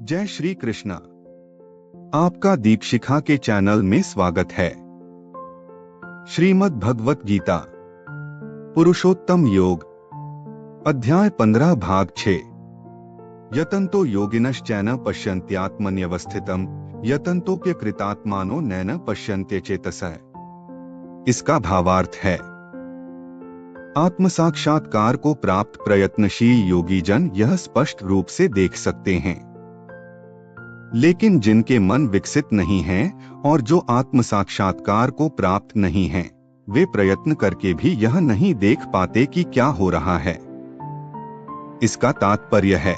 जय श्री कृष्णा। आपका दीपशिखा के चैनल में स्वागत है। श्रीमद् भगवत गीता पुरुषोत्तम योग अध्याय 15 भाग 6 यतन्तो योगिनश्चैन पश्यन्त्यात्मन्यवस्थितम् यतन्तोप्यकृतात्मानो नैन पश्यन्त्यचेतसः। इसका भावार्थ है, आत्म साक्षात्कार को प्राप्त प्रयत्नशील योगी जन यह स्पष्ट रूप से देख सकते हैं, लेकिन जिनके मन विकसित नहीं हैं और जो आत्म साक्षात्कार को प्राप्त नहीं हैं, वे प्रयत्न करके भी यह नहीं देख पाते कि क्या हो रहा है। इसका तात्पर्य है,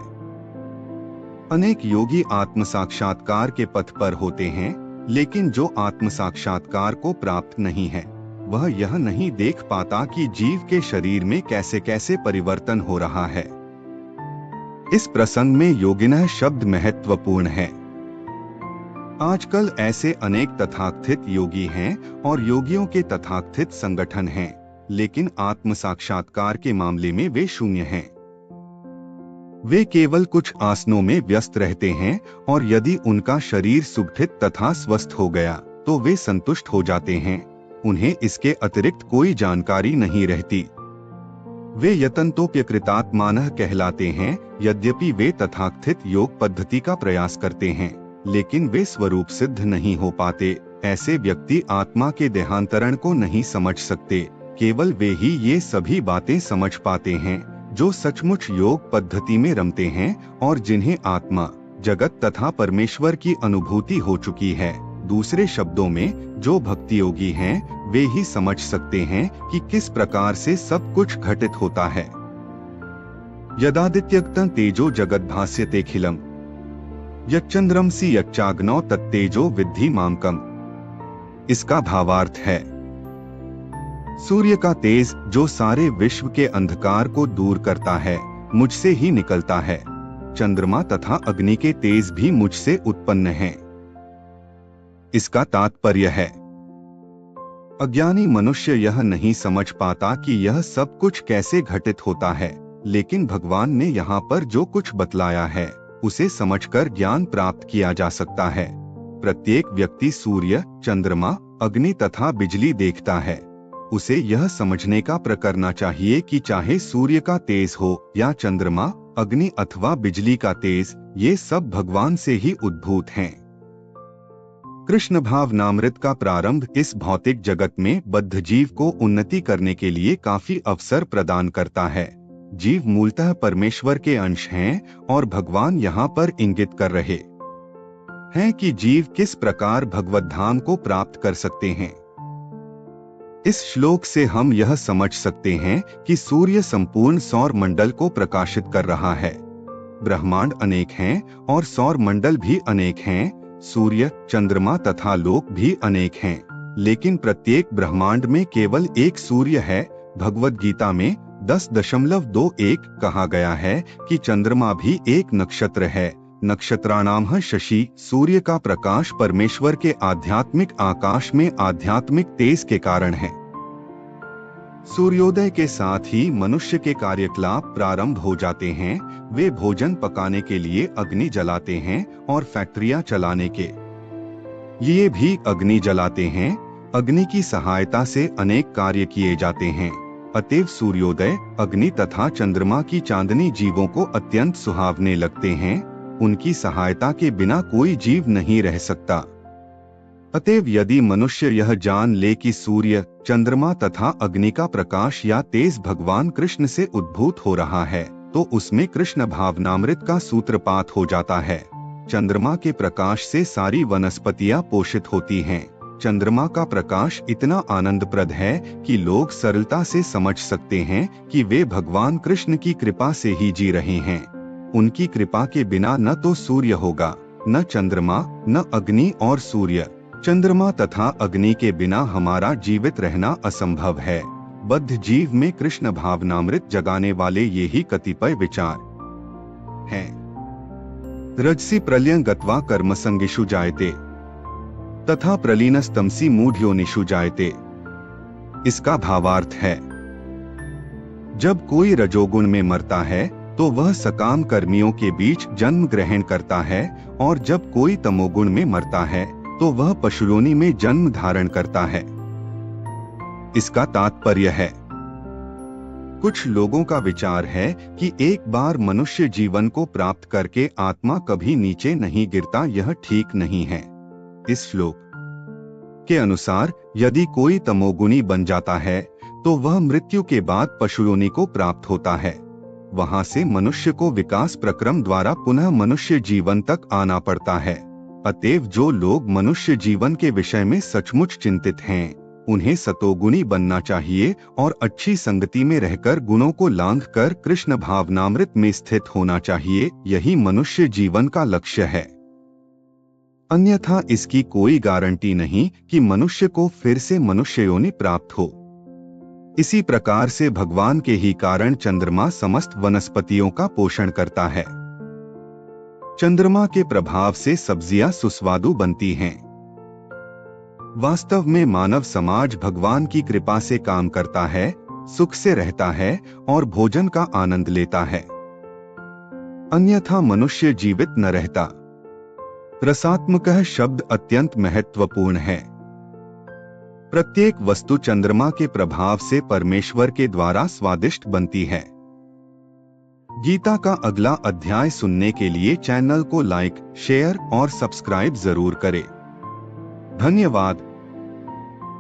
अनेक योगी आत्म साक्षात्कार के पथ पर होते हैं, लेकिन जो आत्म साक्षात्कार को प्राप्त नहीं है, वह यह नहीं देख पाता कि जीव के शरीर में कैसे कैसे परिवर्तन हो रहा है। इस प्रसंग में योगिनः शब्द महत्वपूर्ण है। आजकल ऐसे अनेक तथाकथित योगी हैं और योगियों के तथाकथित संगठन हैं, लेकिन आत्म साक्षात्कार के मामले में वे शून्य हैं। वे केवल कुछ आसनों में व्यस्त रहते हैं और यदि उनका शरीर सुगठित तथा स्वस्थ हो गया तो वे संतुष्ट हो जाते हैं। उन्हें इसके अतिरिक्त कोई जानकारी नहीं रहती। वे यतन्तोप्यकृतात्मानः कहलाते हैं। यद्यपि वे तथाकथित योग पद्धति का प्रयास करते हैं, लेकिन वे स्वरूप सिद्ध नहीं हो पाते। ऐसे व्यक्ति आत्मा के देहांतरण को नहीं समझ सकते। केवल वे ही ये सभी बातें समझ पाते हैं जो सचमुच योग पद्धति में रमते हैं और जिन्हें आत्मा, जगत तथा परमेश्वर की अनुभूति हो चुकी है। दूसरे शब्दों में, जो भक्ति योगी हैं, वे ही समझ सकते हैं कि किस प्रकार से सब कुछ घटित होता है। यदादित्यक्तं तेजो जगद्भास्यतेऽखिलम् यच्चन्द्रमसि यच्चाग्नौ तत्तेजो विद्धि मामकम्। इसका भावार्थ है, सूर्य का तेज जो सारे विश्व के अंधकार को दूर करता है, मुझसे ही निकलता है। चंद्रमा तथा अग्नि के तेज भी मुझसे उत्पन्न हैं। इसका तात्पर्य है, अज्ञानी मनुष्य यह नहीं समझ पाता कि यह सब कुछ कैसे घटित होता है, लेकिन भगवान ने यहाँ पर जो कुछ बतलाया है उसे समझकर ज्ञान प्राप्त किया जा सकता है। प्रत्येक व्यक्ति सूर्य, चंद्रमा, अग्नि तथा बिजली देखता है। उसे यह समझने का प्रयत्न करना चाहिए कि चाहे सूर्य का तेज हो या चंद्रमा, अग्नि अथवा बिजली का तेज, ये सब भगवान से ही उद्भूत हैं। कृष्ण भावनामृत का प्रारंभ इस भौतिक जगत में बद्ध जीव को उन्नति करने के लिए काफी अवसर प्रदान करता है। जीव मूलतः परमेश्वर के अंश हैं और भगवान यहाँ पर इंगित कर रहे हैं कि जीव किस प्रकार भगवत धाम को प्राप्त कर सकते हैं। इस श्लोक से हम यह समझ सकते हैं कि सूर्य संपूर्ण सौर मंडल को प्रकाशित कर रहा है। ब्रह्मांड अनेक हैं और सौर मंडल भी अनेक हैं। सूर्य, चंद्रमा तथा लोक भी अनेक हैं, लेकिन प्रत्येक ब्रह्मांड में केवल एक सूर्य है। भगवद गीता में 10.21 कहा गया है कि चंद्रमा भी एक नक्षत्र है। नक्षत्राणाम शशि। सूर्य का प्रकाश परमेश्वर के आध्यात्मिक आकाश में आध्यात्मिक तेज के कारण है। सूर्योदय के साथ ही मनुष्य के कार्यकलाप प्रारंभ हो जाते हैं। वे भोजन पकाने के लिए अग्नि जलाते हैं और फैक्ट्रियां चलाने के लिए भी अग्नि जलाते हैं। अग्नि की सहायता से अनेक कार्य किए जाते हैं। अतएव सूर्योदय, अग्नि तथा चंद्रमा की चांदनी जीवों को अत्यंत सुहावने लगते हैं। उनकी सहायता के बिना कोई जीव नहीं रह सकता। अतएव यदि मनुष्य यह जान ले कि सूर्य, चंद्रमा तथा अग्नि का प्रकाश या तेज भगवान कृष्ण से उद्भूत हो रहा है, तो उसमें कृष्ण भावनामृत का सूत्रपात हो जाता है। चंद्रमा के प्रकाश से सारी वनस्पतियां पोषित होती हैं। चंद्रमा का प्रकाश इतना आनंदप्रद है कि लोग सरलता से समझ सकते हैं कि वे भगवान कृष्ण की कृपा से ही जी रहे हैं। उनकी कृपा के बिना न तो सूर्य होगा, न चंद्रमा, न अग्नि, और सूर्य, चंद्रमा तथा अग्नि के बिना हमारा जीवित रहना असंभव है। बद्ध जीव में कृष्ण भावनामृत जगाने वाले ये ही कतिपय विचार हैं। रजसी प्रलयं गत्वा कर्मसंगिषु जायते तथा प्रलीनस्तमसी मूढ़योनिषु जायते। इसका भावार्थ है, जब कोई रजोगुण में मरता है तो वह सकाम कर्मियों के बीच जन्म ग्रहण करता है, और जब कोई तमोगुण में मरता है तो वह पशुयोनि में जन्म धारण करता है। इसका तात्पर्य है, कुछ लोगों का विचार है कि एक बार मनुष्य जीवन को प्राप्त करके आत्मा कभी नीचे नहीं गिरता। यह ठीक नहीं है। इस श्लोक के अनुसार यदि कोई तमोगुणी बन जाता है तो वह मृत्यु के बाद पशुयोनि को प्राप्त होता है। वहां से मनुष्य को विकास प्रक्रम द्वारा पुनः मनुष्य जीवन तक आना पड़ता है। अतएव जो लोग मनुष्य जीवन के विषय में सचमुच चिंतित हैं, उन्हें सतोगुणी बनना चाहिए और अच्छी संगति में रहकर गुणों को लांघ कर कृष्ण भावनामृत में स्थित होना चाहिए। यही मनुष्य जीवन का लक्ष्य है। अन्यथा इसकी कोई गारंटी नहीं कि मनुष्य को फिर से मनुष्य योनि प्राप्त हो। इसी प्रकार से भगवान के ही कारण चंद्रमा समस्त वनस्पतियों का पोषण करता है। चंद्रमा के प्रभाव से सब्जियां सुस्वादु बनती हैं। वास्तव में मानव समाज भगवान की कृपा से काम करता है, सुख से रहता है और भोजन का आनंद लेता है। अन्यथा मनुष्य जीवित न रहता। रसात्मकः शब्द अत्यंत महत्वपूर्ण है। प्रत्येक वस्तु चंद्रमा के प्रभाव से परमेश्वर के द्वारा स्वादिष्ट बनती है। गीता का अगला अध्याय सुनने के लिए चैनल को लाइक, शेयर और सब्सक्राइब जरूर करें। धन्यवाद।